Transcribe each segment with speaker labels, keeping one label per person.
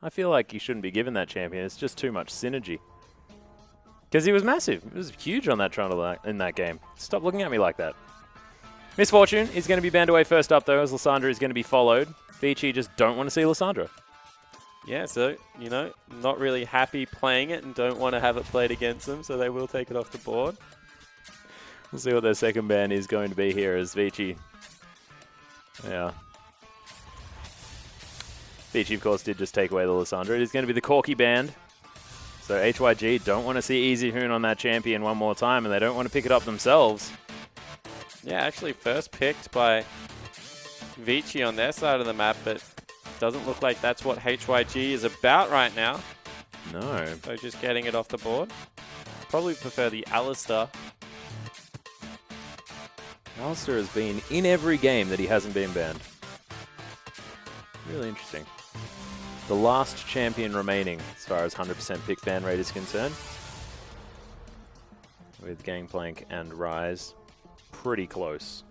Speaker 1: I feel like he shouldn't be given that champion. It's just too much synergy. Because he was massive. He was huge on that Trundle in that game. Stop looking at me like that. Misfortune is going to be banned away first up, though, as Lissandra is going to be followed. VICI just don't want to see Lissandra.
Speaker 2: Yeah, so, you know, not really happy playing it and don't want to have it played against them, so they will take it off the board.
Speaker 1: We'll see what their second ban is going to be here as VICI. Yeah. VICI, of course, did just take away the Lissandra. It is going to be the Corki band. So HYG don't want to see Easy Hoon on that champion one more time, and they don't want to pick it up themselves.
Speaker 2: Yeah, actually first picked by VICI on their side of the map, but doesn't look like that's what HYG is about right now.
Speaker 1: No.
Speaker 2: So just getting it off the board. Probably prefer the Alistar.
Speaker 1: Alistair has been in every game that he hasn't been banned. Really interesting. The last champion remaining as far as 100% pick ban rate is concerned. With Gangplank and Rise pretty close.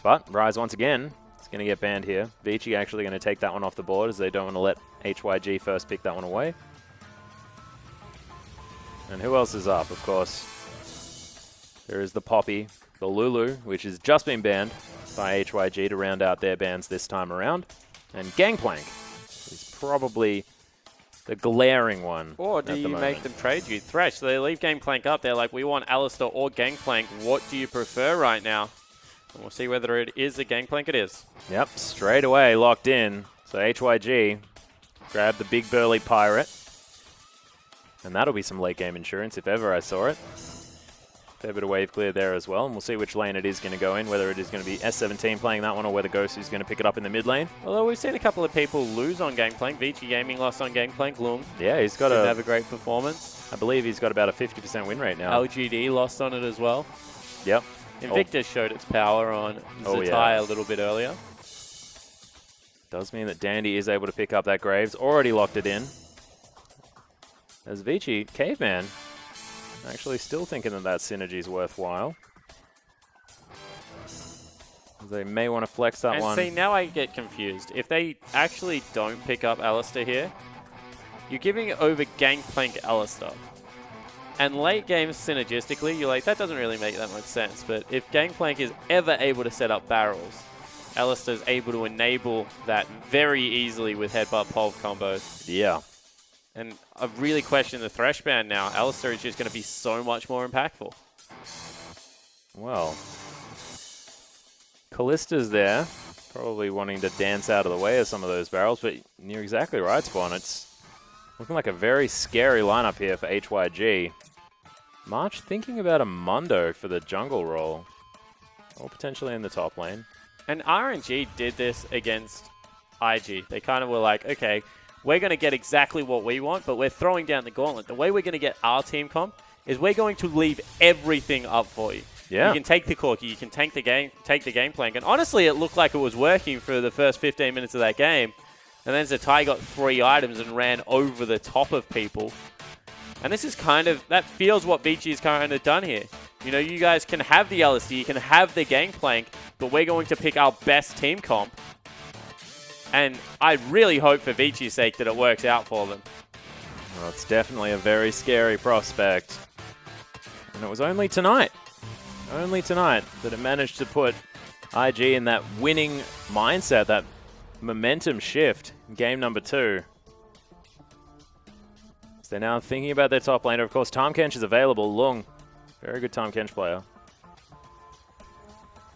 Speaker 1: But Rise once again is going to get banned here. VICI actually going to take that one off the board as they don't want to let HYG first pick that one away. And who else is up? Of course, there is the Poppy, the Lulu, which has just been banned by HYG to round out their bans this time around. And Gangplank is probably the glaring one.
Speaker 2: Or do you make them trade you? Thresh, so they leave Gangplank up. They're like, we want Alistar or Gangplank. What do you prefer right now? And we'll see whether it is a Gangplank. It is.
Speaker 1: Yep, straight away locked in. So HYG grab the big burly pirate. And that'll be some late game insurance if ever I saw it. Fair bit of wave clear there as well, and we'll see which lane it is going to go in, whether it is going to be S17 playing that one or whether Gosu's going to pick it up in the mid lane.
Speaker 2: Although we've seen a couple of people lose on Gangplank. VICI Gaming lost on Gangplank. Lung
Speaker 1: yeah, he's got
Speaker 2: didn't have a great performance.
Speaker 1: I believe he's got about a 50% win rate now.
Speaker 2: LGD lost on it as well.
Speaker 1: Yep.
Speaker 2: Invictus showed its power on Zatai a little bit earlier.
Speaker 1: Does mean that Dandy is able to pick up that Graves. Already locked it in. As VICI, Caveman, actually still thinking that that synergy is worthwhile. They may want to flex that one.
Speaker 2: And see, now I get confused. If they actually don't pick up Alistar here, you're giving it over Gangplank Alistar. And late game synergistically, you're like, that doesn't really make that much sense. But if Gangplank is ever able to set up barrels, Alistar is able to enable that very easily with headbutt pulve combos.
Speaker 1: Yeah.
Speaker 2: And I really question the Thresh ban now. Alistar is just going to be so much more impactful.
Speaker 1: Well, Kallista's there, probably wanting to dance out of the way of some of those barrels, but you're exactly right, Spawn. It's looking like a very scary lineup here for HYG. March thinking about a Mundo for the jungle role, or potentially in the top lane.
Speaker 2: And RNG did this against IG. They kind of were like, okay, we're going to get exactly what we want, but we're throwing down the gauntlet. The way we're going to get our team comp is we're going to leave everything up for you.
Speaker 1: Yeah.
Speaker 2: You can take the Corki, you can take the Gangplank, and honestly, it looked like it was working for the first 15 minutes of that game. And then Zatai got 3 items and ran over the top of people. And this is kind of, that feels what VICI has kind of done here. You know, you guys can have the Alistar, you can have the Gangplank, but we're going to pick our best team comp. And I really hope for VICI's sake that it works out for them.
Speaker 1: Well, it's definitely a very scary prospect. And it was only tonight that it managed to put IG in that winning mindset, that momentum shift in game number 2. So they're now thinking about their top laner. Of course, Tahm Kench is available. Lung, very good Tahm Kench player.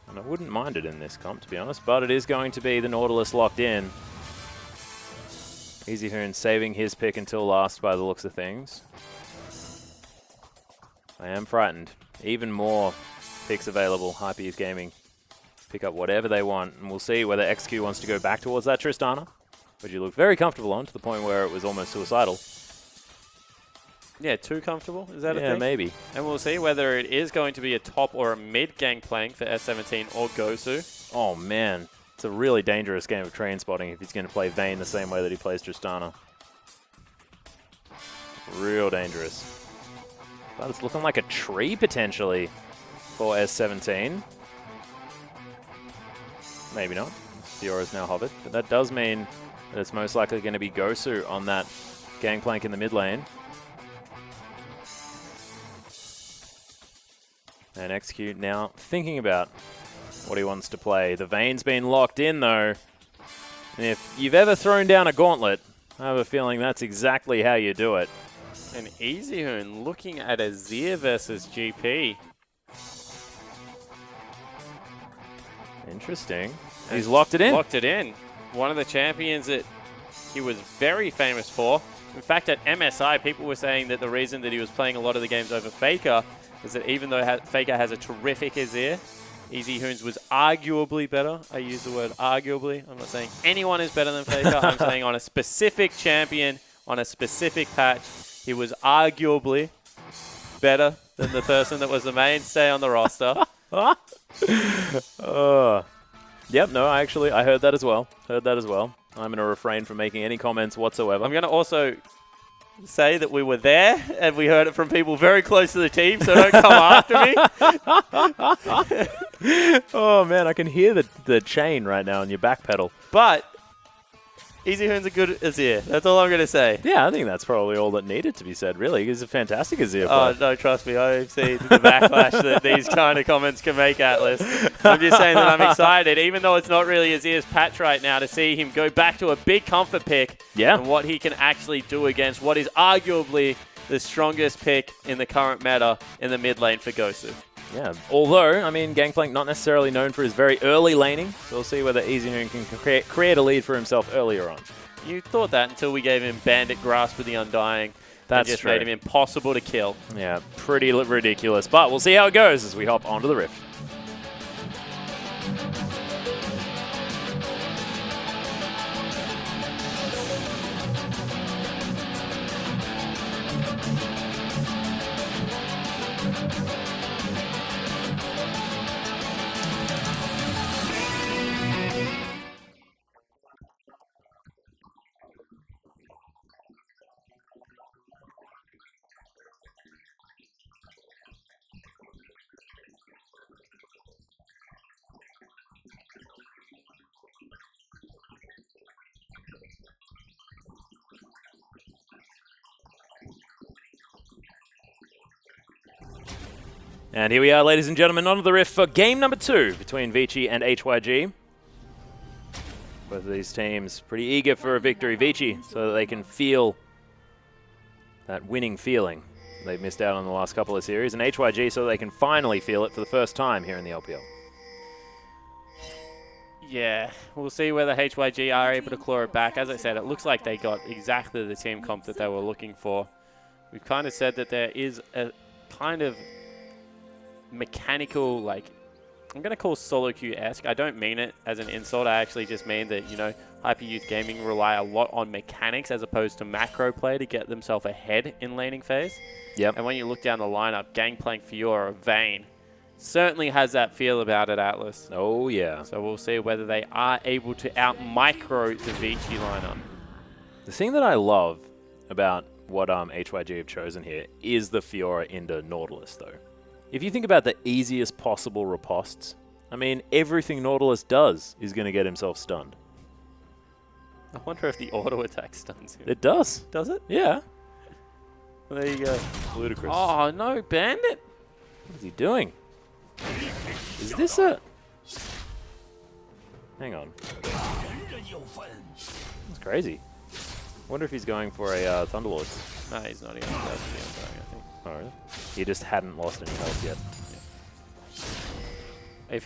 Speaker 1: And I wouldn't mind it in this comp, to be honest, but it is going to be the Nautilus locked in. Easy Hoon saving his pick until last by the looks of things. I am frightened. Even more picks available. Hypebeast Gaming pick up whatever they want, and we'll see whether XQ wants to go back towards that Tristana, which you look very comfortable on, to the point where it was almost suicidal.
Speaker 2: Yeah, too comfortable? Is that a thing?
Speaker 1: Yeah, maybe.
Speaker 2: And we'll see whether it is going to be a top or a mid Gangplank for S17 or Gosu.
Speaker 1: Oh, man. It's a really dangerous game of train spotting if he's going to play Vayne the same way that he plays Tristana. Real dangerous. But it's looking like a tree, potentially, for S17. Maybe not. Fiora's now hovered. But that does mean It's most likely going to be Gosu on that gangplank in the mid lane. And Execute now thinking about what he wants to play. The Vayne's been locked in, though. And if you've ever thrown down a gauntlet, I have a feeling that's exactly how you do it.
Speaker 2: And EasyHoon looking at Azir versus GP.
Speaker 1: Interesting. He's locked it in.
Speaker 2: Locked it in. One of the champions that he was very famous for. In fact, at MSI, people were saying that the reason that he was playing a lot of the games over Faker is that even though Faker has a terrific Azir, EasyHoon's was arguably better. I use the word arguably. I'm not saying anyone is better than Faker. I'm saying on a specific champion, on a specific patch, he was arguably better than the person that was the mainstay on the roster.
Speaker 1: Yep, no, I heard that as well. I'm going to refrain from making any comments whatsoever.
Speaker 2: I'm going to also say that we were there and we heard it from people very close to the team, so don't come after me.
Speaker 1: Oh, man, I can hear the chain right now on your back pedal.
Speaker 2: But EasyHoon's a good Azir. That's all I'm going to say.
Speaker 1: Yeah, I think that's probably all that needed to be said, really. He's a fantastic Azir player.
Speaker 2: Oh, no, trust me. I've seen the backlash that these kind of comments can make, Atlas. I'm just saying that I'm excited, even though it's not really Azir's patch right now, to see him go back to a big comfort pick and what he can actually do against what is arguably the strongest pick in the current meta in the mid lane for Gosu.
Speaker 1: Yeah, although, I mean, Gangplank not necessarily known for his very early laning, so we'll see whether EasyHoon can create a lead for himself earlier on.
Speaker 2: You thought that until we gave him Bandit Grasp with the Undying.
Speaker 1: That's
Speaker 2: just
Speaker 1: true.
Speaker 2: Made him impossible to kill.
Speaker 1: Yeah, pretty ridiculous, but we'll see how it goes as we hop onto the Rift. And here we are, ladies and gentlemen, onto the Rift for game number 2 between VICI and HYG. Both of these teams pretty eager for a victory. VICI, so that they can feel that winning feeling they've missed out on the last couple of series, and HYG so they can finally feel it for the first time here in the LPL.
Speaker 2: Yeah, we'll see whether HYG are able to claw it back. As I said, it looks like they got exactly the team comp that they were looking for. We've kind of said that there is a kind of mechanical, like, I'm going to call solo queue-esque. I don't mean it as an insult. I actually just mean that, you know, Hyper Youth Gaming rely a lot on mechanics as opposed to macro play to get themselves ahead in laning phase.
Speaker 1: Yep.
Speaker 2: And when you look down the lineup, Gangplank, Fiora, Vayne certainly has that feel about it, Atlas.
Speaker 1: Oh, yeah.
Speaker 2: So we'll see whether they are able to out-micro the VICI lineup.
Speaker 1: The thing that I love about what HYG have chosen here is the Fiora into Nautilus, though. If you think about the easiest possible ripostes, I mean, everything Nautilus does is going to get himself stunned.
Speaker 2: I wonder if the auto attack stuns him.
Speaker 1: It does.
Speaker 2: Does it?
Speaker 1: Yeah.
Speaker 2: There you go.
Speaker 1: Ludicrous.
Speaker 2: Oh, no, Bandit.
Speaker 1: What is he doing? Is this a... Hang on. That's crazy. Wonder if he's going for a Thunderlord.
Speaker 2: No, he's not. He only does the Undying, I think.
Speaker 1: Alright. He just hadn't lost any health yet.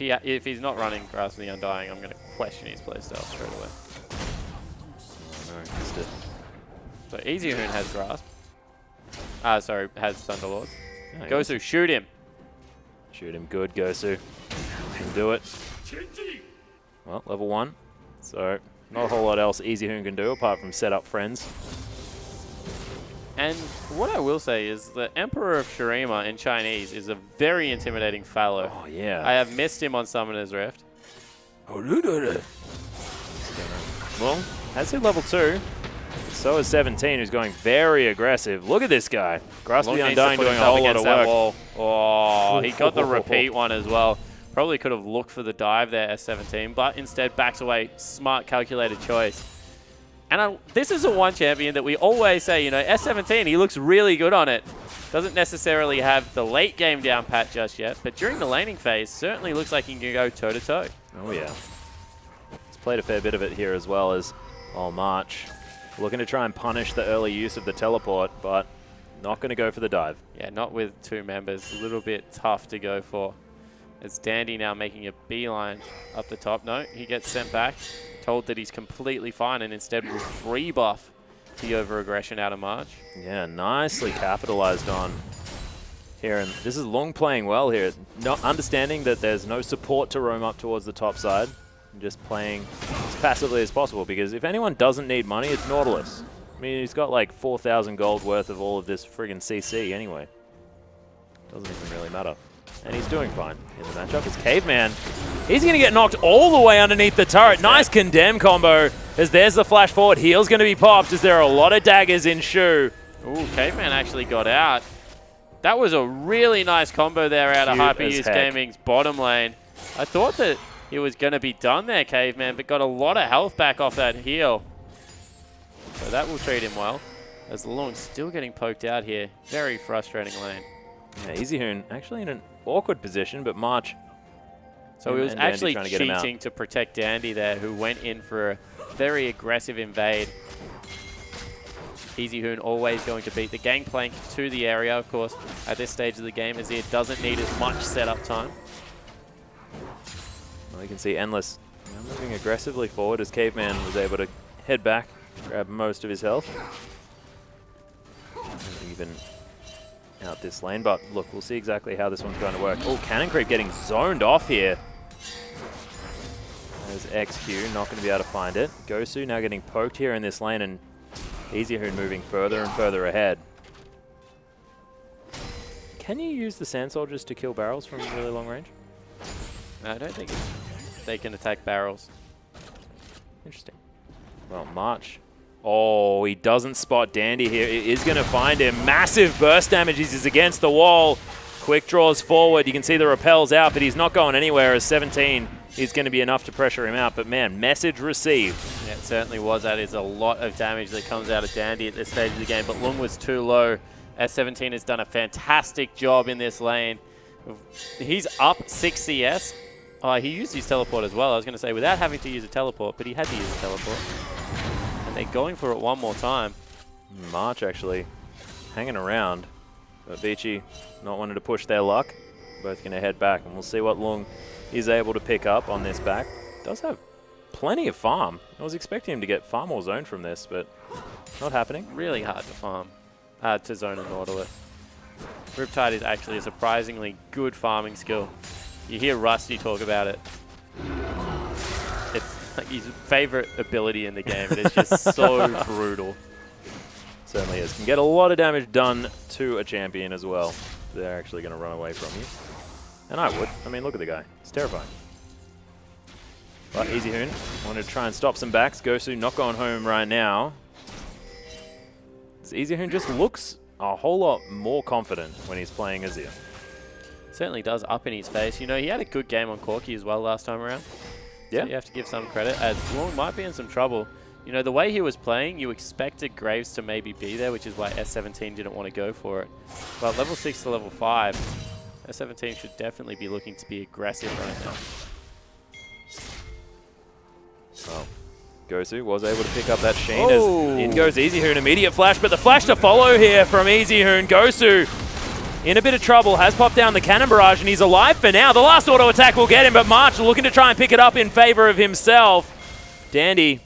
Speaker 2: Yeah. If he's not running Grasp of the Undying, I'm going to question his playstyle straight away.
Speaker 1: No, missed it.
Speaker 2: So EasyHoon has Grasp. Sorry, has Thunderlord.
Speaker 1: Yeah,
Speaker 2: Gosu, shoot him.
Speaker 1: Shoot him good, Gosu. Can do it. Well, level 1. So, not a whole lot else EasyHoon can do apart from set up friends.
Speaker 2: And what I will say is the Emperor of Shurima in Chinese is a very intimidating fellow.
Speaker 1: Oh, yeah.
Speaker 2: I have missed him on Summoner's Rift.
Speaker 1: Well, has hit level 2. So is 17, who's going very aggressive. Look at this guy. Grasp of the Undying doing a whole lot of work.
Speaker 2: Wall. Oh, he got the repeat one as well. Probably could have looked for the dive there, S17, but instead backs away. Smart, calculated choice. And this is a one champion that we always say, you know, S17, he looks really good on it. Doesn't necessarily have the late game down pat just yet, but during the laning phase, certainly looks like he can go toe-to-toe.
Speaker 1: Oh, yeah. He's played a fair bit of it here as well as March. Looking to try and punish the early use of the teleport, but not going to go for the dive.
Speaker 2: Yeah, not with 2 members. A little bit tough to go for. It's Dandy now making a beeline up the top. No, he gets sent back, told that he's completely fine, and instead will free buff the over-aggression out of March.
Speaker 1: Yeah, nicely capitalized on here. And this is Lung playing well here. Not understanding that there's no support to roam up towards the top side. And just playing as passively as possible, because if anyone doesn't need money, it's Nautilus. I mean, he's got like 4,000 gold worth of all of this friggin' CC anyway. Doesn't even really matter. And he's doing fine in the matchup. It's Caveman. He's going to get knocked all the way underneath the turret. Nice condemn combo, as there's the flash forward. Heel's going to be popped, as there are a lot of daggers in Shu.
Speaker 2: Ooh, Caveman actually got out. That was a really nice combo there out of Hyperuse Gaming's bottom lane. I thought that it was going to be done there, Caveman, but got a lot of health back off that heal. So that will treat him well, as Lung's still getting poked out here. Very frustrating lane.
Speaker 1: Yeah, EasyHoon actually in an awkward position, but March.
Speaker 2: So he was actually cheating to protect Dandy there, who went in for a very aggressive invade. EasyHoon always going to beat the gangplank to the area, of course, at this stage of the game, as it doesn't need as much setup time.
Speaker 1: Well, you can see Endless moving aggressively forward as Caveman was able to head back, grab most of his health. And even out this lane, but look, we'll see exactly how this one's going to work. Oh, Cannon Creep getting zoned off here. There's XQ, not going to be able to find it. Gosu now getting poked here in this lane, and EasyHoon moving further and further ahead. Can you use the Sand Soldiers to kill barrels from really long range?
Speaker 2: No, I don't think they can attack barrels.
Speaker 1: Interesting. Well, March. Oh, he doesn't spot Dandy here. It is going to find him. Massive burst damage. He's against the wall. Quick draws forward. You can see the repels out, but he's not going anywhere, as 17 is going to be enough to pressure him out. But man, message received. Yeah,
Speaker 2: it certainly was. That is a lot of damage that comes out of Dandy at this stage of the game, but Lung was too low. S17 has done a fantastic job in this lane. He's up 6 CS. Oh, he used his teleport as well. I was going to say, without having to use a teleport, but he had to use a teleport. They're going for it one more time.
Speaker 1: March actually hanging around, but VICI not wanting to push their luck. Both going to head back, and we'll see what Lung is able to pick up on this back. Does have plenty of farm. I was expecting him to get far more zone from this, but not happening.
Speaker 2: Really hard to farm, to zone a Nautilus. Riptide is actually a surprisingly good farming skill. You hear Rusty talk about it. It's like his favorite ability in the game. It is just so brutal.
Speaker 1: Certainly is. Can get a lot of damage done to a champion as well. They're actually going to run away from you. And I would. I mean, look at the guy. It's terrifying. But EasyHoon wanted to try and stop some backs. Gosu not going home right now. EasyHoon just looks a whole lot more confident when he's playing Azir.
Speaker 2: Certainly does up in his face. You know, he had a good game on Corki as well last time around.
Speaker 1: Yeah.
Speaker 2: So you have to give some credit, as Lung might be in some trouble. You know, the way he was playing, you expected Graves to maybe be there, which is why S17 didn't want to go for it. But level 6 to level 5, S17 should definitely be looking to be aggressive right now.
Speaker 1: Well, Gosu was able to pick up that Sheen as in goes EasyHoon. Immediate flash, but the flash to follow here from EasyHoon. Gosu in a bit of trouble, has popped down the cannon barrage, and he's alive for now. The last auto attack will get him, but March looking to try and pick it up in favor of himself. Dandy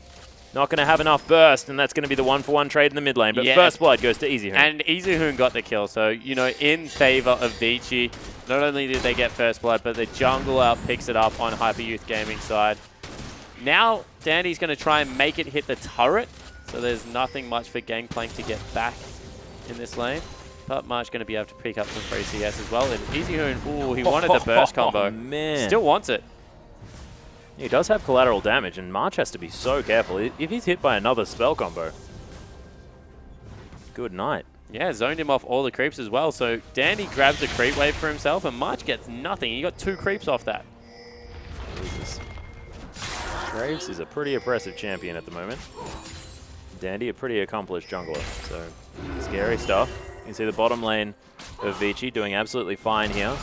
Speaker 1: not going to have enough burst, and that's going to be the 1-for-1 trade in the mid lane. But first blood goes to EasyHoon.
Speaker 2: And EasyHoon got the kill, so, you know, in favor of VICI. Not only did they get first blood, but the jungler picks it up on Hyperuse Gaming side. Now, Dandy's going to try and make it hit the turret, so there's nothing much for Gangplank to get back in this lane. But March going to be able to pick up some free CS as well. And EasyHoon, ooh, he wanted the burst combo.
Speaker 1: Man.
Speaker 2: Still wants it.
Speaker 1: He does have collateral damage, and March has to be so careful. If he's hit by another spell combo, good night.
Speaker 2: Yeah, zoned him off all the creeps as well. So Dandy grabs a creep wave for himself, and March gets nothing. He got 2 creeps off that.
Speaker 1: Jesus. Graves is a pretty oppressive champion at the moment. Dandy, a pretty accomplished jungler, so scary stuff. You can see the bottom lane of VICI doing absolutely fine here.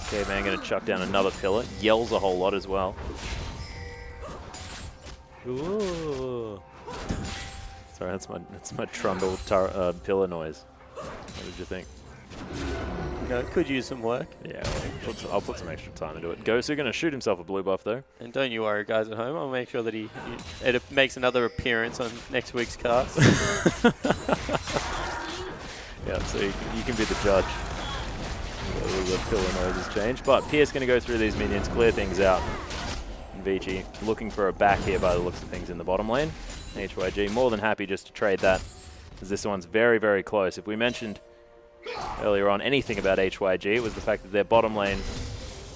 Speaker 1: Caveman going to chuck down another pillar. Yells a whole lot as well. Ooh. Sorry, that's my trundle pillar noise. What did you think?
Speaker 2: No, could use some work.
Speaker 1: Yeah, I'll put some extra time into it. Gosu going to shoot himself a blue buff though.
Speaker 2: And don't you worry, guys at home. I'll make sure that it makes another appearance on next week's cast.
Speaker 1: Yeah, so you can be the judge. The pillar nose has changed, but Pierce going to go through these minions, clear things out. And VICI looking for a back here by the looks of things in the bottom lane. HYG more than happy just to trade that, as this one's very, very close. If we mentioned earlier on anything about HYG, it was the fact that their bottom lane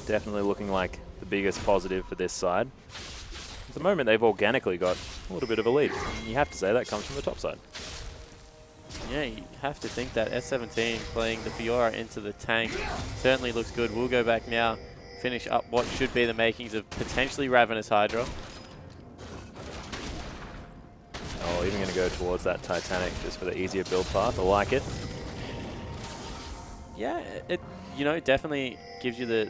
Speaker 1: definitely looking like the biggest positive for this side. At the moment, they've organically got a little bit of a lead. And you have to say that comes from the top side.
Speaker 2: Yeah, you have to think that S17 playing the Fiora into the tank certainly looks good. We'll go back now, finish up what should be the makings of potentially Ravenous Hydra.
Speaker 1: Oh, even going to go towards that Titanic just for the easier build path. I like it.
Speaker 2: Yeah, it definitely gives you the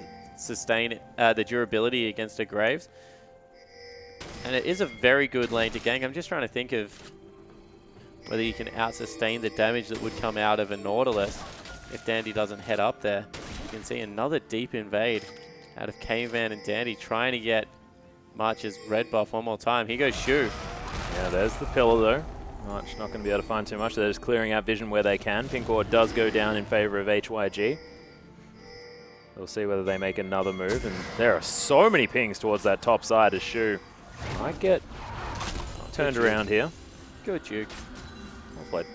Speaker 2: the durability against a Graves. And it is a very good lane to gank. I'm just trying to think of whether you can out-sustain the damage that would come out of a Nautilus if Dandy doesn't head up there. You can see another deep invade out of Caveman and Dandy trying to get March's red buff one more time. Here goes Shu.
Speaker 1: Yeah, there's the pillar though. March not going to be able to find too much. They're just clearing out vision where they can. Pink Ward does go down in favor of HYG. We'll see whether they make another move. And there are so many pings towards that top side as Shu might get turned around here.
Speaker 2: Good juke.
Speaker 1: Well played.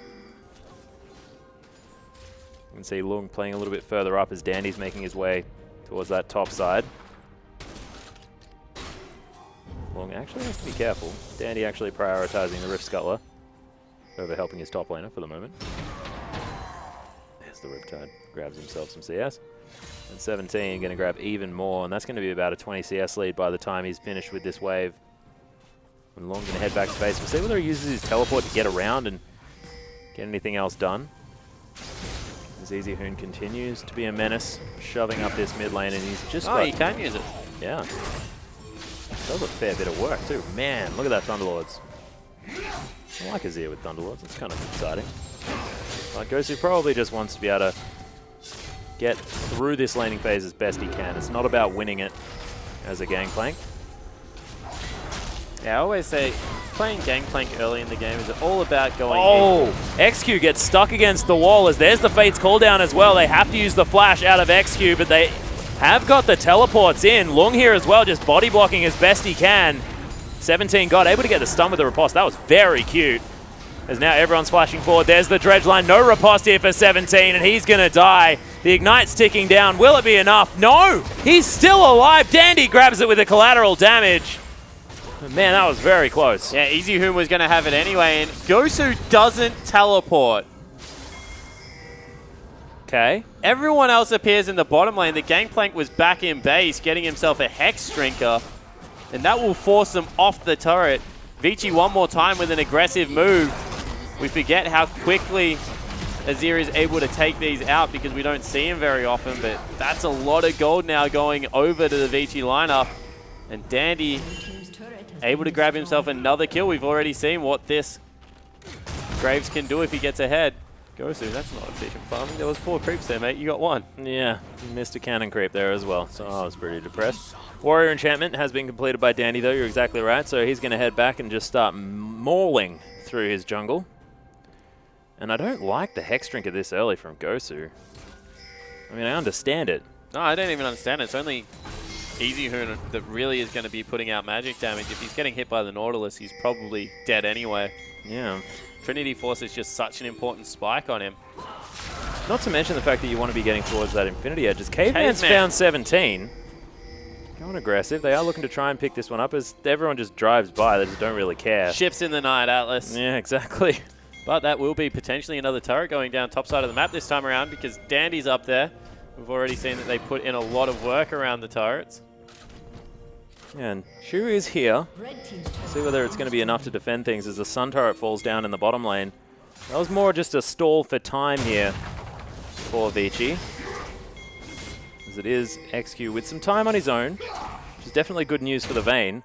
Speaker 1: You can see Lung playing a little bit further up as Dandy's making his way towards that top side. Lung actually has to be careful. Dandy actually prioritizing the Rift Scuttler over helping his top laner for the moment. There's the Riptide. Grabs himself some CS. And 17 going to grab even more, and that's going to be about a 20 CS lead by the time he's finished with this wave. And Long going to head back to base. We'll see whether he uses his teleport to get around and get anything else done. Zizi Hoon continues to be a menace, shoving up this mid lane, and he's just
Speaker 2: he can use it.
Speaker 1: Yeah. Does a fair bit of work too. Man, look at that Thunderlords. I like Azir with Thunderlords. It's kind of exciting. But Gosu probably just wants to be able to get through this laning phase as best he can. It's not about winning it as a gangplank.
Speaker 2: Yeah, I always say playing gangplank early in the game is all about going
Speaker 1: in. XQ gets stuck against the wall as there's the Fate's cooldown as well. They have to use the flash out of XQ, but they have got the teleports in. Lung here as well, just body blocking as best he can. 17 got able to get the stun with the riposte. That was very cute. As now everyone's flashing forward. There's the dredge line. No riposte here for 17, and he's going to die. The Ignite's ticking down. Will it be enough? No! He's still alive. Dandy grabs it with the collateral damage. Man, that was very close.
Speaker 2: Yeah, Easy Hoon was going to have it anyway, and Gosu doesn't teleport.
Speaker 1: Okay.
Speaker 2: Everyone else appears in the bottom lane. The Gangplank was back in base, getting himself a Hex Drinker, and that will force them off the turret. VICI one more time with an aggressive move. We forget how quickly Azir is able to take these out because we don't see him very often, but that's a lot of gold now going over to the VICI lineup. And Dandy able to grab himself another kill. We've already seen what this Graves can do if he gets ahead. Gosu, that's not efficient farming. There was 4 creeps there, mate. You got 1.
Speaker 1: Yeah, you missed a cannon creep there as well, so I was pretty depressed. Warrior Enchantment has been completed by Dandy, though. You're exactly right. So he's going to head back and just start mauling through his jungle. And I don't like the Hex Drinker this early from Gosu. I mean, I understand it.
Speaker 2: No, I don't even understand it. It's only Easy Hoon that really is going to be putting out magic damage. If he's getting hit by the Nautilus, he's probably dead anyway.
Speaker 1: Yeah.
Speaker 2: Trinity Force is just such an important spike on him.
Speaker 1: Not to mention the fact that you want to be getting towards that Infinity Edge. As Caveman's found 17. Going aggressive. They are looking to try and pick this one up as everyone just drives by. They just don't really care.
Speaker 2: Ships in the night, Atlas.
Speaker 1: Yeah, exactly.
Speaker 2: But that will be potentially another turret going down top side of the map this time around because Dandy's up there. We've already seen that they put in a lot of work around the turrets.
Speaker 1: And Shu is here. See whether it's going to be enough to defend things as the Sun Turret falls down in the bottom lane. That was more just a stall for time here for VICI. As it is XQ with some time on his own, which is definitely good news for the Vayne.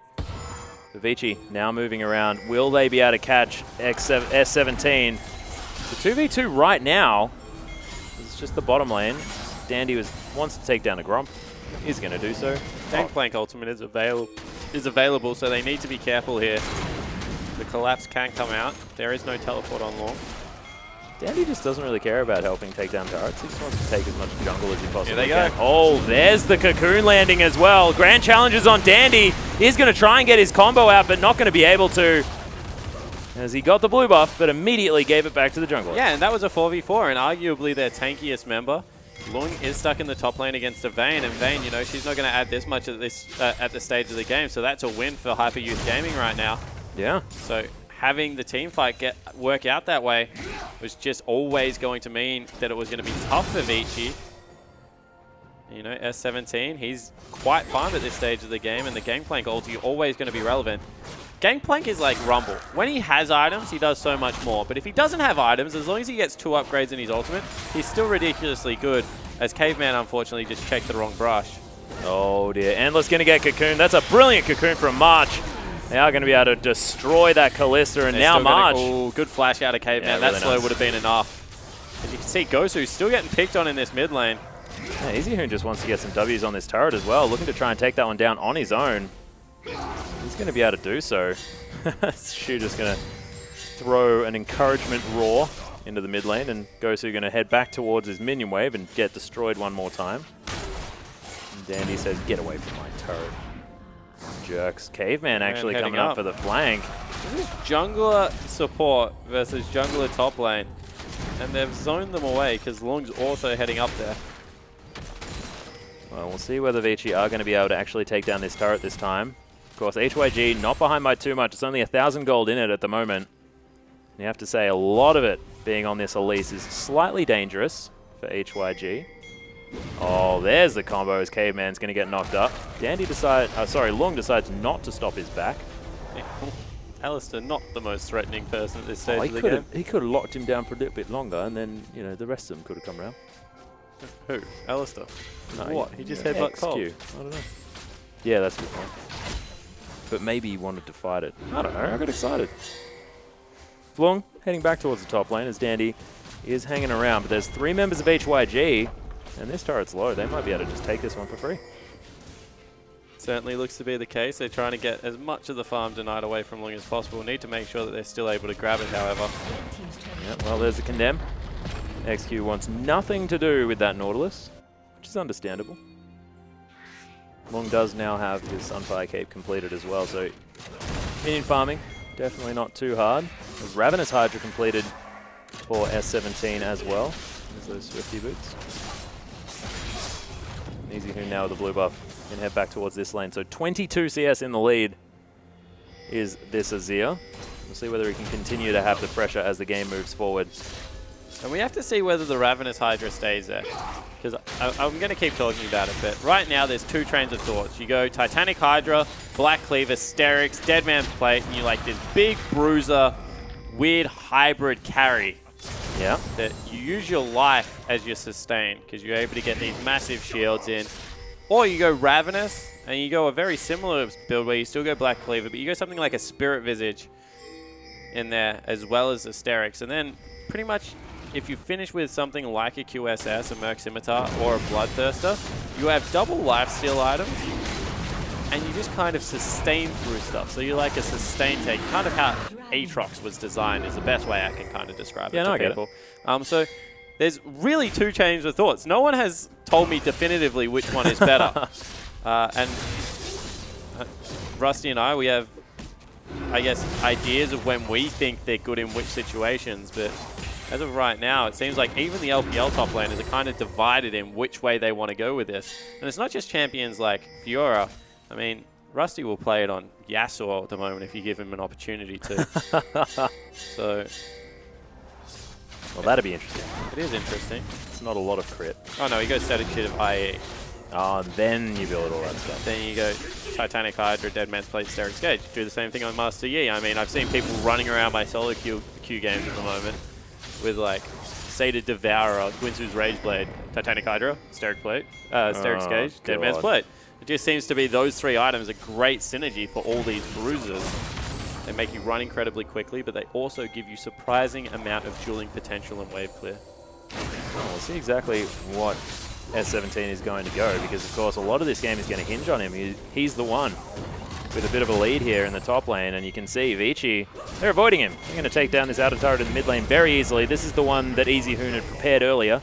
Speaker 1: The VICI now moving around. Will they be able to catch S17? The 2v2 right now. It's just the bottom lane. Dandy wants to take down a Gromp. He's going to do so.
Speaker 2: Gangplank ultimate is available, so they need to be careful here. The collapse can come out. There is no teleport on Long.
Speaker 1: Dandy just doesn't really care about helping take down turrets. He just wants to take as much jungle as he possibly
Speaker 2: Here they
Speaker 1: can.
Speaker 2: go.
Speaker 1: Oh, there's the cocoon landing as well. Grand challenges on Dandy. He's going to try and get his combo out, but not going to be able to. As he got the blue buff, but immediately gave it back to the jungler.
Speaker 2: Yeah, and that was a 4v4, and arguably their tankiest member. Lung is stuck in the top lane against a Vayne, and Vayne, you know, she's not going to add this much at this stage of the game, so that's a win for Hyper Youth Gaming right now.
Speaker 1: Yeah.
Speaker 2: So having the team fight work out that way was just always going to mean that it was going to be tough for VICI. You know, S17, he's quite fine at this stage of the game, and the Gangplank ulti always going to be relevant. Gangplank is like Rumble. When he has items, he does so much more. But if he doesn't have items, as long as he gets 2 upgrades in his ultimate, he's still ridiculously good, as Caveman unfortunately just checked the wrong brush.
Speaker 1: Oh dear, Endless going to get cocoon. That's a brilliant cocoon from March. They are going to be able to destroy that Kalista, and now March.
Speaker 2: Oh, good flash out of Caveman.
Speaker 1: Yeah,
Speaker 2: That
Speaker 1: really
Speaker 2: slow
Speaker 1: nice.
Speaker 2: would have been enough. As you can see, Gosu's still getting picked on in this mid lane.
Speaker 1: Yeah, EasyHoon just wants to get some W's on this turret as well, looking to try and take that one down on his own. He's going to be able to do so. Shu just going to throw an encouragement roar into the mid lane, and Gosu going to head back towards his minion wave and get destroyed one more time. And Dandy says, get away from my turret. Jerks. Caveman actually coming up for the flank.
Speaker 2: This is jungler support versus jungler top lane. And they've zoned them away because Lung's also heading up there.
Speaker 1: Well, we'll see whether VICI are going to be able to actually take down this turret this time. Of course, HYG not behind by too much. It's only 1,000 gold in it at the moment. And you have to say a lot of it being on this Elise is slightly dangerous for HYG. Oh, there's the combo as Caveman's going to get knocked up. Lung decides not to stop his back.
Speaker 2: Alistair, not the most threatening person at this stage of the game.
Speaker 1: He could have locked him down for a little bit longer, and then, you know, the rest of them could have come around.
Speaker 2: Who? Alistair?
Speaker 1: No,
Speaker 2: what? He just headbutt Cold.
Speaker 1: I don't know. Yeah, that's a good point. But maybe he wanted to fight it. I don't know. I got excited. Lung heading back towards the top lane as Dandy is hanging around. But there's 3 members of HYG, and this turret's low. They might be able to just take this one for free.
Speaker 2: Certainly looks to be the case. They're trying to get as much of the farm denied away from Lung as possible. Need to make sure that they're still able to grab it, however.
Speaker 1: Yeah, well, there's the condemn. XQ wants nothing to do with that Nautilus, which is understandable. Lung does now have his Sunfire Cape completed as well, so minion farming, definitely not too hard. There's Ravenous Hydra completed for S17 as well. There's those Swifty boots. EasyHoon now with the blue buff can head back towards this lane. So 22 CS in the lead is this Azir. We'll see whether he can continue to have the pressure as the game moves forward.
Speaker 2: And we have to see whether the Ravenous Hydra stays there. Because I'm going to keep talking about it, but right now there's 2 trains of thoughts. You go Titanic Hydra, Black Cleaver, Sterix, Dead Man's Plate, and you like this big bruiser, weird hybrid carry.
Speaker 1: Yeah.
Speaker 2: That you use your life as your sustain, because you're able to get these massive shields in. Or you go Ravenous, and you go a very similar build where you still go Black Cleaver, but you go something like a Spirit Visage in there, as well as a Sterix. And then pretty much, if you finish with something like a QSS, a Merc Scimitar, or a Bloodthirster, you have double lifesteal items, and you just kind of sustain through stuff. So you're like a sustain tank, kind of how Aatrox was designed is the best way I can kind of describe it to people. So there's really 2 chains of thoughts. No one has told me definitively which one is better. And Rusty and I, we have, I guess, ideas of when we think they're good in which situations, but as of right now, it seems like even the LPL top laners are kind of divided in which way they want to go with this. And it's not just champions like Fiora. I mean, Rusty will play it on Yasuo at the moment if you give him an opportunity to. So,
Speaker 1: well, that'd be interesting.
Speaker 2: It is interesting.
Speaker 1: It's not a lot of crit.
Speaker 2: Oh no, he goes static shit of IE.
Speaker 1: Oh, and then you build all that stuff.
Speaker 2: Then you go Titanic Hydra, Dead Man's Plate, Steric's Gauge. Do the same thing on Master Yi. I mean, I've seen people running around my solo queue games at the moment with like Sated Devourer, Gwinsu's Rage Blade, Titanic Hydra, Steric's Gauge, Dead Man's Plate. It just seems to be those 3 items are great synergy for all these bruisers. They make you run incredibly quickly, but they also give you surprising amount of dueling potential and wave clear.
Speaker 1: Well, we'll see exactly what S17 is going to go, because of course a lot of this game is going to hinge on him. He's the one with a bit of a lead here in the top lane, and you can see VICI, they're avoiding him. They're going to take down this outer turret in the mid lane very easily. This is the one that EasyHoon had prepared earlier.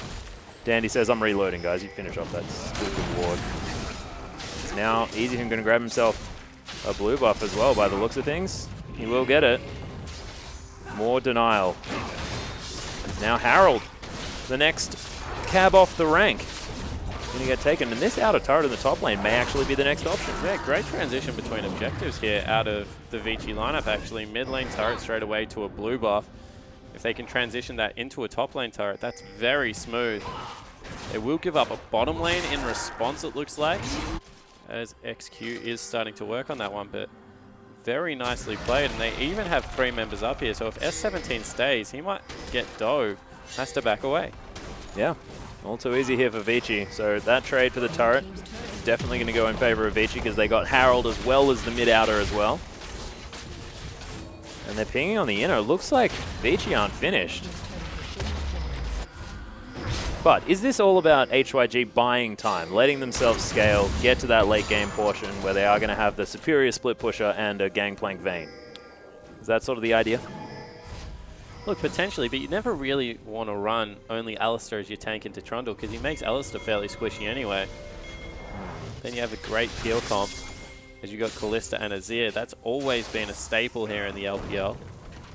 Speaker 1: Dandy says, I'm reloading, guys. You finish off that stupid ward. Now EasyHoon going to grab himself a blue buff as well by the looks of things. He will get it. More denial. Now Harold, the next cab off the rank, going to get taken. And this outer turret in the top lane may actually be the next option.
Speaker 2: Yeah, great transition between objectives here out of the VICI lineup, actually. Mid lane turret straight away to a blue buff. If they can transition that into a top lane turret, that's very smooth. They will give up a bottom lane in response, it looks like, as XQ is starting to work on that one, but very nicely played. And they even have 3 members up here, so if S17 stays, he might get dove. Has to back away.
Speaker 1: Yeah, all too easy here for VICI. So that trade for the turret is definitely going to go in favor of VICI, because they got Harold as well as the mid-outer as well. And they're pinging on the inner. Looks like VICI aren't finished. But is this all about HYG buying time, letting themselves scale, get to that late game portion where they are going to have the superior split pusher and a gangplank Vayne? Is that sort of the idea?
Speaker 2: Look, potentially, but you never really want to run only Alistar as your tank into Trundle, because he makes Alistar fairly squishy anyway. Then you have a great peel comp, as you got Kalista and Azir. That's always been a staple here in the LPL.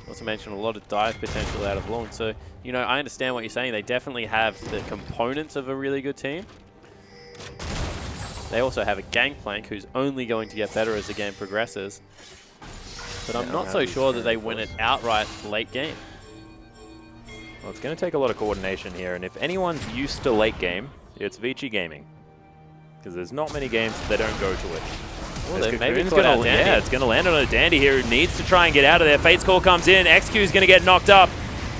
Speaker 2: Not to mention a lot of dive potential out of Lung. So, you know, I understand what you're saying. They definitely have the components of a really good team. They also have a Gangplank who's only going to get better as the game progresses. But I'm not so sure that they win it outright late game.
Speaker 1: Well, it's going to take a lot of coordination here, and if anyone's used to late game, it's VICI Gaming. Because there's not many games that don't go to it.
Speaker 2: Well, maybe
Speaker 1: it's going to land on a Dandy here who needs to try and get out of there. Fate's Call comes in, XQ is going to get knocked up.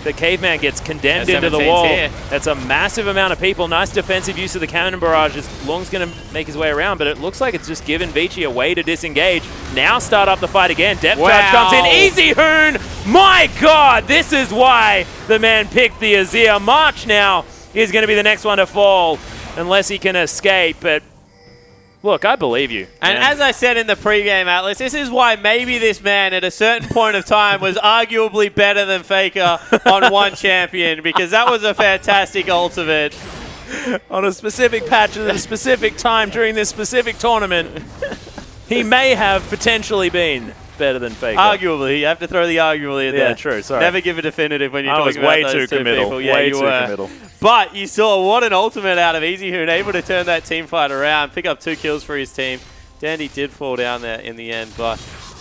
Speaker 1: The Caveman gets condemned into the wall.
Speaker 2: Here.
Speaker 1: That's a massive amount of people. Nice defensive use of the cannon barrage. Long's going to make his way around, but it looks like it's just given VICI a way to disengage. Now start up the fight again. Depth Charge comes in. EasyHoon! My God! This is why the man picked the Azir. March now is going to be the next one to fall, unless he can escape, but look, I believe you.
Speaker 2: And as I said in the pregame, Atlas, this is why maybe this man at a certain point of time was arguably better than Faker on one champion, because that was a fantastic ultimate.
Speaker 1: On a specific patch at a specific time during this specific tournament, he may have potentially been better than Faker.
Speaker 2: Arguably. You have to throw the arguably in there.
Speaker 1: Yeah, true. Sorry.
Speaker 2: Never give a definitive when you're talking about those two
Speaker 1: committal.
Speaker 2: people. Yeah,
Speaker 1: way
Speaker 2: you
Speaker 1: too
Speaker 2: were.
Speaker 1: committal.
Speaker 2: But you saw what an ultimate out of EasyHoon, able to turn that team fight around, pick up 2 kills for his team. Dandy did fall down there in the end, but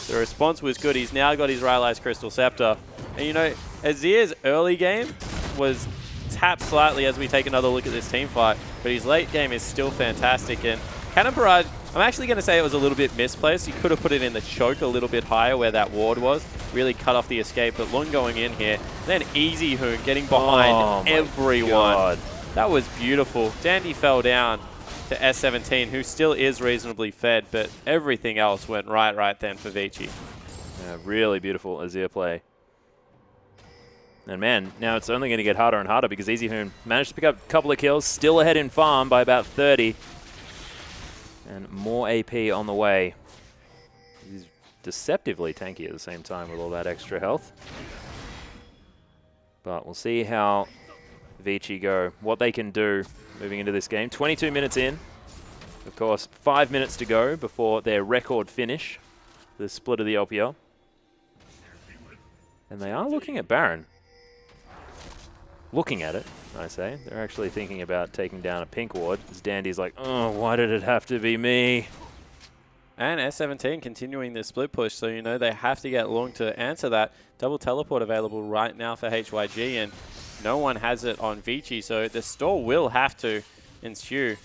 Speaker 2: the response was good. He's now got his Rylai's Crystal Scepter. And you know, Azir's early game was tapped slightly as we take another look at this team fight, but his late game is still fantastic. And Cannon Barrage, I'm actually going to say it was a little bit misplaced. You could have put it in the choke a little bit higher where that ward was. Really cut off the escape, but Lung going in here. Then EasyHoon getting behind everyone.
Speaker 1: God.
Speaker 2: That was beautiful. Dandy fell down to S17, who still is reasonably fed, but everything else went right then for VICI.
Speaker 1: Yeah, really beautiful Azir play. And man, now it's only going to get harder and harder, because EasyHoon managed to pick up a couple of kills, still ahead in farm by about 30. And more AP on the way. He's deceptively tanky at the same time with all that extra health. But we'll see how VICI go, what they can do moving into this game. 22 minutes in. Of course, 5 minutes to go before their record finish, the split of the LPL. And they are looking at Baron. Looking at it, I say. They're actually thinking about taking down a pink ward. As Dandy's like, oh, why did it have to be me?
Speaker 2: And S17 continuing the split push, so you know they have to get Lung to answer that. Double teleport available right now for HYG, and no one has it on VICI, so the stall will have to ensue.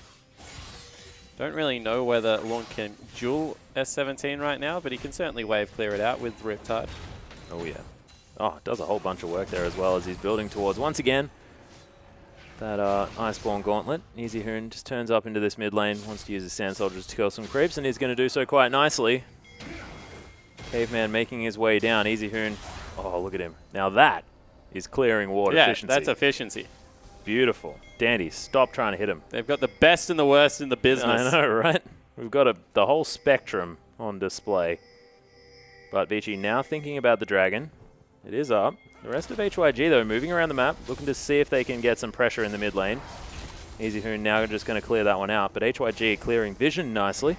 Speaker 2: Don't really know whether Long can duel S17 right now, but he can certainly wave clear it out with Riptide.
Speaker 1: Oh, yeah. Oh, does a whole bunch of work there as well as he's building towards, once again, that Iceborne Gauntlet. Easy Hoon just turns up into this mid lane, wants to use his Sand Soldiers to kill some creeps, and he's going to do so quite nicely. Caveman making his way down. Easy Hoon. Oh, look at him. Now that is clearing ward efficiency.
Speaker 2: Yeah, that's efficiency.
Speaker 1: Beautiful. Dandy, stop trying to hit him.
Speaker 2: They've got the best and the worst in the business.
Speaker 1: I know, right? We've got the whole spectrum on display. But VICI now thinking about the dragon. It is up. The rest of HYG, though, moving around the map, looking to see if they can get some pressure in the mid lane. Easy Hoon now just going to clear that one out, but HYG clearing vision nicely.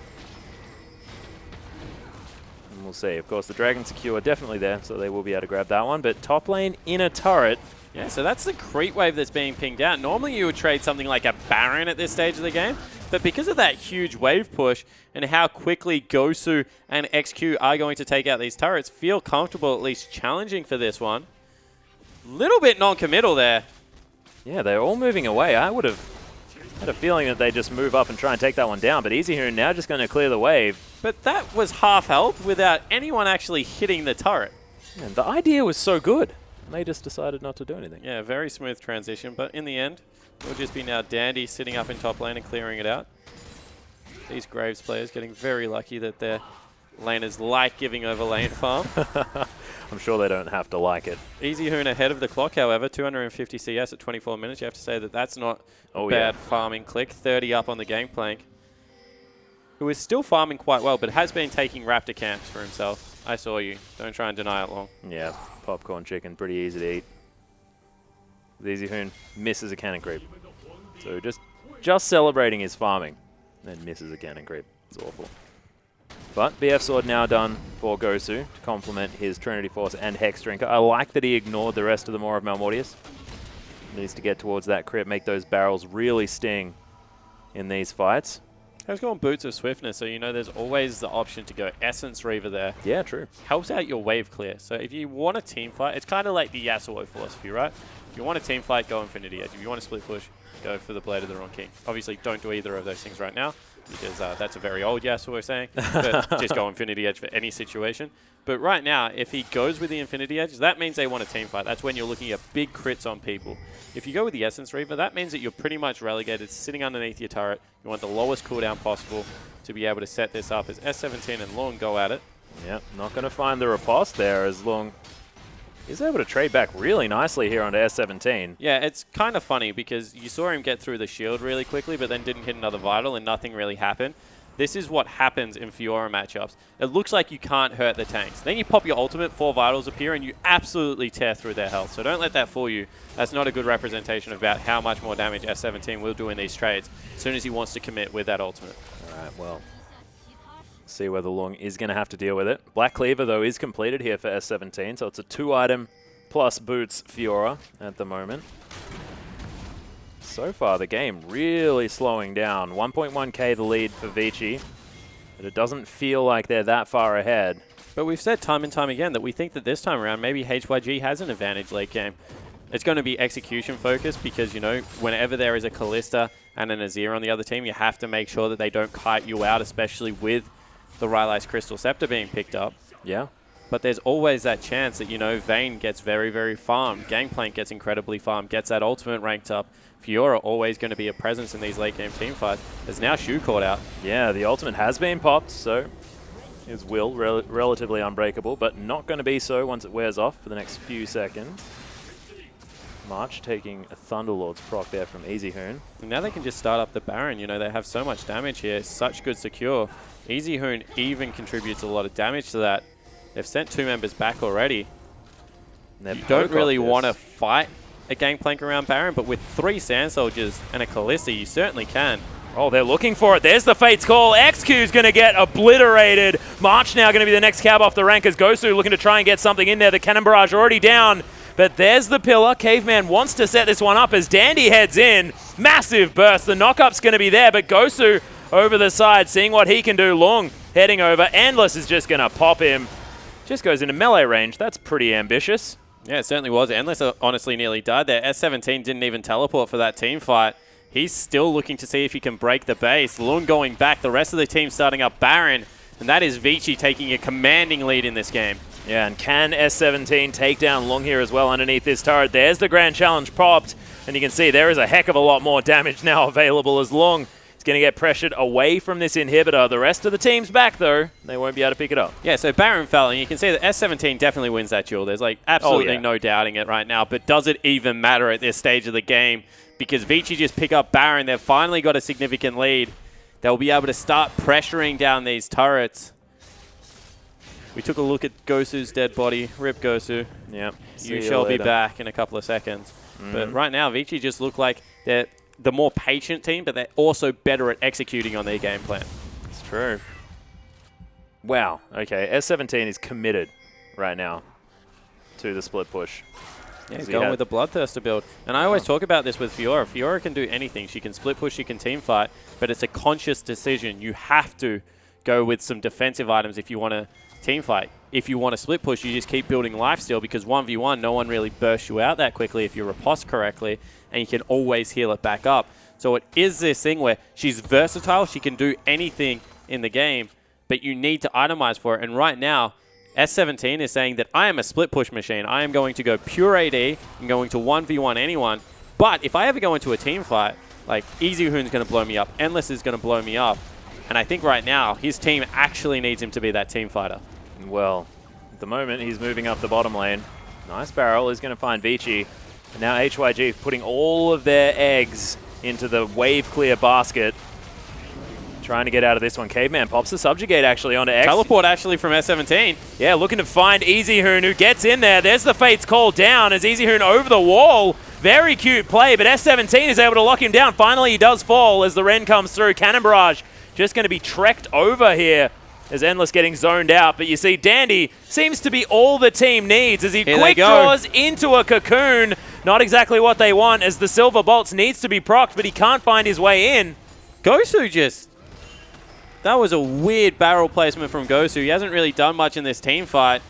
Speaker 1: And we'll see. Of course, the dragon secure definitely there, so they will be able to grab that one. But top lane in a turret.
Speaker 2: Yeah, so that's the creep wave that's being pinged out. Normally you would trade something like a Baron at this stage of the game, but because of that huge wave push and how quickly Gosu and XQ are going to take out these turrets, feel comfortable at least challenging for this one. Little bit non-committal there.
Speaker 1: Yeah, they're all moving away. I would have had a feeling that they just move up and try and take that one down, but Easy Hoon now just going to clear the wave.
Speaker 2: But that was half health without anyone actually hitting the turret.
Speaker 1: And the idea was so good. They just decided not to do anything.
Speaker 2: Yeah, very smooth transition, but in the end, it will just be now Dandy sitting up in top lane and clearing it out. These Graves players getting very lucky that their laners like giving over lane farm.
Speaker 1: I'm sure they don't have to like it.
Speaker 2: Easy Hoon ahead of the clock, however, 250 CS at 24 minutes. You have to say that that's not a bad farming click. 30 up on the gangplank. Who is still farming quite well, but has been taking raptor camps for himself. I saw you. Don't try and deny it long.
Speaker 1: Yeah, popcorn chicken, pretty easy to eat. Easy Hoon misses a cannon creep. So just celebrating his farming, and misses a cannon creep. It's awful. But BF Sword now done for Gosu to complement his Trinity Force and Hex Drinker. I like that he ignored the rest of the Maw of Malmortius. Needs to get towards that crit, make those barrels really sting in these fights.
Speaker 2: Has gone Boots of Swiftness, so you know there's always the option to go Essence Reaver there.
Speaker 1: Yeah, true.
Speaker 2: Helps out your wave clear. So if you want a team fight, it's kind of like the Yasuo philosophy, right? If you want a team fight, go Infinity Edge. If you want to split push, go for the Blade of the Wrong King. Obviously, don't do either of those things right now, because that's a very old Yasuo saying, but just go Infinity Edge for any situation. But right now, if he goes with the Infinity Edge, that means they want a team fight. That's when you're looking at big crits on people. If you go with the Essence Reaver, that means that you're pretty much relegated sitting underneath your turret. You want the lowest cooldown possible to be able to set this up as S17 and Long go at it.
Speaker 1: Yeah, not going to find the riposte there as Long is able to trade back really nicely here onto S17.
Speaker 2: Yeah, it's kind of funny because you saw him get through the shield really quickly, but then didn't hit another Vital and nothing really happened. This is what happens in Fiora matchups. It looks like you can't hurt the tanks. Then you pop your ultimate, 4 Vitals appear, and you absolutely tear through their health. So don't let that fool you. That's not a good representation about how much more damage S17 will do in these trades as soon as he wants to commit with that ultimate.
Speaker 1: All right, well, see whether Long is going to have to deal with it. Black Cleaver, though, is completed here for S17, so it's a 2-item plus boots Fiora at the moment. So far, the game really slowing down. 1.1k the lead for VICI, but it doesn't feel like they're that far ahead.
Speaker 2: But we've said time and time again that we think that this time around, maybe HYG has an advantage late game. It's going to be execution focused because, you know, whenever there is a Kalista and an Azir on the other team, you have to make sure that they don't kite you out, especially with the Rylai's Crystal Scepter being picked up.
Speaker 1: Yeah.
Speaker 2: But there's always that chance that, you know, Vayne gets very, very farmed. Gangplank gets incredibly farmed, gets that ultimate ranked up. Fiora always going to be a presence in these late game team fights. There's now Shu caught out. Yeah,
Speaker 1: the ultimate has been popped, so his will relatively unbreakable, but not going to be so once it wears off for the next few seconds. March taking a Thunderlord's proc there from Easy Hoon.
Speaker 2: And now they can just start up the Baron. You know, they have so much damage here, such good secure. Easy Hoon even contributes a lot of damage to that. They've sent 2 members back already. You don't really want to fight a Gangplank around Baron, but with 3 Sand Soldiers and a Kalista, you certainly can.
Speaker 1: Oh, they're looking for it. There's the Fate's Call. XQ's going to get obliterated. March now going to be the next cab off the rank as Gosu looking to try and get something in there. The Cannon Barrage already down, but there's the pillar. Caveman wants to set this one up as Dandy heads in. Massive burst. The knockup's going to be there, but Gosu over the side, seeing what he can do. Long heading over. Endless is just going to pop him. Just goes into melee range. That's pretty ambitious.
Speaker 2: Yeah, it certainly was. Endless honestly nearly died there. S17 didn't even teleport for that team fight. He's still looking to see if he can break the base. Lung going back. The rest of the team starting up Baron. And that is VICI taking a commanding lead in this game.
Speaker 1: Yeah, and can S17 take down Lung here as well underneath this turret? There's the Grand Challenge popped. And you can see there is a heck of a lot more damage now available as Lung is going to get pressured away from this inhibitor. The rest of the team's back, though. They won't be able to pick it up.
Speaker 2: Yeah, so Baron fell, and you can see that S17 definitely wins that duel. There's like absolutely no doubting it right now. But does it even matter at this stage of the game? Because VICI just pick up Baron. They've finally got a significant lead. They'll be able to start pressuring down these turrets. We took a look at Gosu's dead body. Rip Gosu.
Speaker 1: Yep.
Speaker 2: You shall be back in a couple of seconds. But right now, VICI just look like they're the more patient team, but they're also better at executing on their game plan.
Speaker 1: It's true. Wow. Okay, S17 is committed right now to the split push.
Speaker 2: Yeah, he's going with the Bloodthirster build. And I always talk about this with Fiora. Fiora can do anything. She can split push, she can team fight, but it's a conscious decision. You have to go with some defensive items if you want to team fight. If you want to split push, you just keep building lifesteal because 1v1, no one really bursts you out that quickly if you riposte correctly, and you can always heal it back up. So it is this thing where she's versatile, she can do anything in the game, but you need to itemize for it. And right now, S17 is saying that I am a split push machine. I am going to go pure AD. I'm going to 1v1 anyone. But if I ever go into a team fight, like Easy Hoon's going to blow me up, Endless is going to blow me up. And I think right now, his team actually needs him to be that team fighter.
Speaker 1: Well, at the moment, he's moving up the bottom lane. Nice barrel. He's going to find VICI. And now HYG putting all of their eggs into the wave clear basket. Trying to get out of this one. Caveman pops the subjugate actually onto X.
Speaker 2: Teleport actually from S17.
Speaker 1: Yeah, looking to find Easy Hoon, who gets in there. There's the Fate's Call down as Easy Hoon over the wall. Very cute play, but S17 is able to lock him down. Finally, he does fall as the Ren comes through. Cannon Barrage just going to be trekked over here as Endless getting zoned out. But you see, Dandy seems to be all the team needs as he quick draws into a cocoon. Not exactly what they want as the Silver Bolts needs to be procced, but he can't find his way in.
Speaker 2: Gosu just... That was a weird barrel placement from Gosu. He hasn't really done much in this team fight.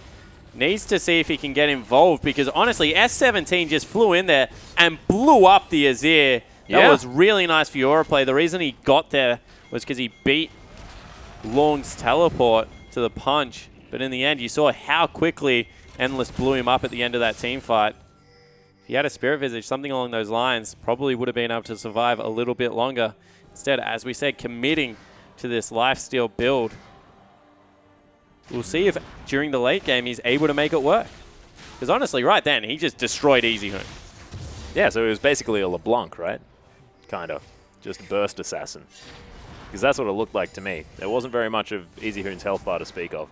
Speaker 2: Needs to see if he can get involved because honestly, S17 just flew in there and blew up the Azir. That was really nice Fiora play. The reason he got there was because he beat Long's teleport to the punch. But in the end, you saw how quickly Endless blew him up at the end of that team fight. If he had a Spirit Visage, something along those lines, probably would have been able to survive a little bit longer. Instead, as we said, committing to this lifesteal build. We'll see if during the late game he's able to make it work. Because honestly, right then, he just destroyed Easy Hoon.
Speaker 1: Yeah, so it was basically a LeBlanc, right? Kind of. Just burst assassin. Because that's what it looked like to me. There wasn't very much of Easy Hoon's health bar to speak of.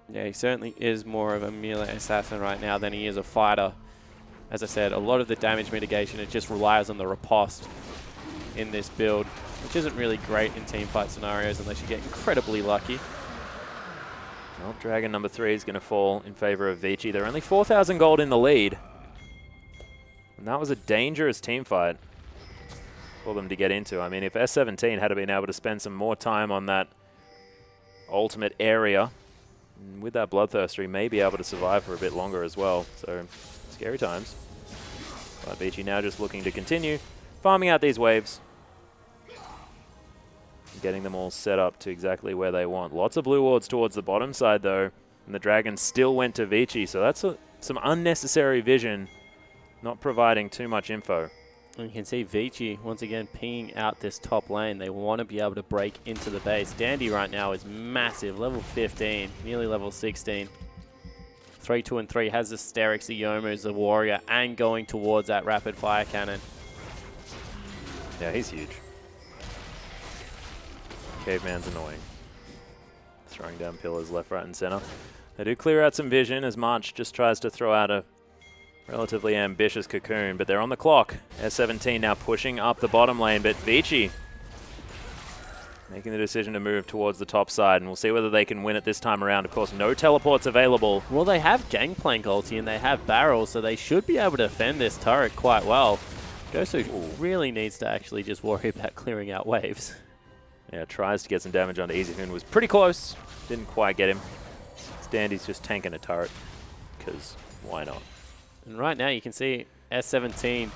Speaker 2: Yeah, he certainly is more of a melee assassin right now than he is a fighter. As I said, a lot of the damage mitigation, it just relies on the riposte in this build, which isn't really great in team fight scenarios unless you get incredibly lucky.
Speaker 1: Well, Dragon number 3 is going to fall in favor of VICI. They're only 4,000 gold in the lead. And that was a dangerous team fight for them to get into. I mean, if S17 had been able to spend some more time on that ultimate area, with that Bloodthirster, he may be able to survive for a bit longer as well. So, scary times. But VICI now just looking to continue farming out these waves. Getting them all set up to exactly where they want. Lots of blue wards towards the bottom side, though. And the Dragon still went to VICI. So that's some unnecessary vision, not providing too much info.
Speaker 2: And you can see VICI, once again, pinging out this top lane. They want to be able to break into the base. Dandy right now is massive, level 15, nearly level 16. 3, 2, and 3 has the Sterix, the Yomu, the Warrior, and going towards that rapid fire cannon.
Speaker 1: Yeah, he's huge. Caveman's annoying. Throwing down pillars left, right, and center. They do clear out some vision as March just tries to throw out a relatively ambitious cocoon, but they're on the clock. S17 now pushing up the bottom lane, but VICI making the decision to move towards the top side, and we'll see whether they can win it this time around. Of course, no teleports available.
Speaker 2: Well, they have Gangplank ulti and they have barrels, so they should be able to defend this turret quite well. Gosu really needs to actually just worry about clearing out waves.
Speaker 1: Yeah, tries to get some damage onto Easy Hoon. Was pretty close. Didn't quite get him. Standy's just tanking a turret, because why not?
Speaker 2: And right now you can see S17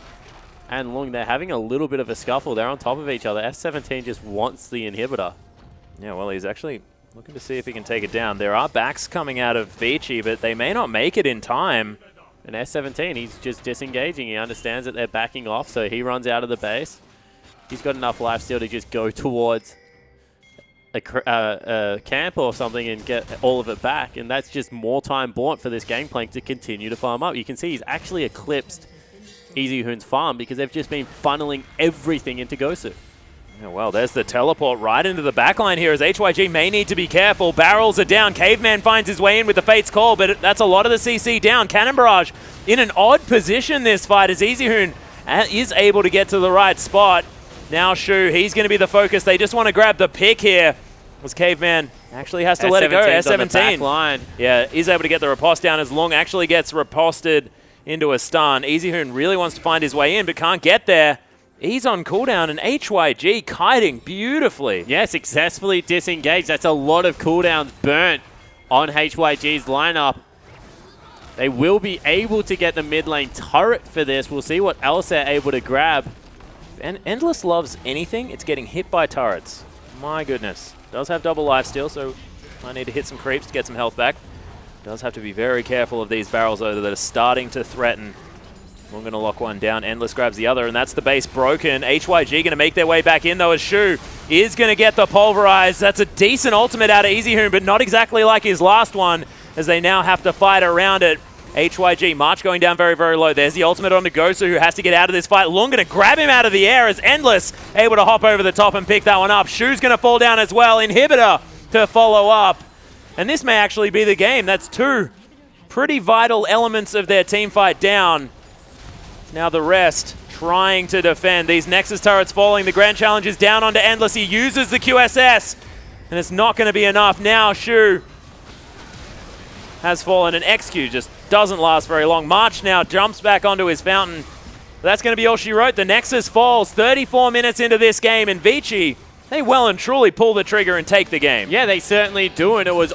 Speaker 2: and Lung, they're having a little bit of a scuffle. They're on top of each other. F17 just wants the inhibitor.
Speaker 1: Yeah, well, he's actually looking to see if he can take it down. There are backs coming out of VICI, but they may not make it in time.
Speaker 2: And S17, he's just disengaging. He understands that they're backing off, so he runs out of the base. He's got enough lifesteal to just go towards a camp or something and get all of it back. And that's just more time bought for this Gangplank to continue to farm up. You can see he's actually eclipsed Easyhoon's farm because they've just been funneling everything into Gosu.
Speaker 1: Yeah, well, there's the teleport right into the backline here as HYG may need to be careful. Barrels are down. Caveman finds his way in with the Fate's Call, but that's a lot of the CC down. Cannon Barrage in an odd position this fight as Easyhoon is able to get to the right spot. Now Shu, he's going to be the focus. They just want to grab the pick here. As Caveman actually has to let it go.
Speaker 2: S17.
Speaker 1: Yeah, he's able to get the riposte down as Long actually gets riposted into a stun. Easyhoon really wants to find his way in, but can't get there. He's on cooldown, and HYG kiting beautifully.
Speaker 2: Yeah, successfully disengaged. That's a lot of cooldowns burnt on HYG's lineup. They will be able to get the mid lane turret for this. We'll see what else they're able to grab.
Speaker 1: And Endless loves anything, it's getting hit by turrets. My goodness. Does have double lifesteal, so I need to hit some creeps to get some health back. Does have to be very careful of these barrels, though, that are starting to threaten. We're going to lock one down. Endless grabs the other, and that's the base broken. HYG going to make their way back in, though, as Shu is going to get the pulverize. That's a decent ultimate out of Easyhoon, but not exactly like his last one, as they now have to fight around it. HYG, March going down very, very low. There's the ultimate on the Gosu, who has to get out of this fight. Lung going to grab him out of the air as Endless able to hop over the top and pick that one up. Shu's going to fall down as well. Inhibitor to follow up. And this may actually be the game. That's two pretty vital elements of their team fight down. Now the rest trying to defend. These Nexus turrets falling. The Grand Challenge is down onto Endless. He uses the QSS, and it's not going to be enough. Now Shu has fallen, and XQ just doesn't last very long. March now jumps back onto his fountain. That's going to be all she wrote. The Nexus falls 34 minutes into this game, and VICI, they well and truly pull the trigger and take the game.
Speaker 2: Yeah, they certainly do, and it was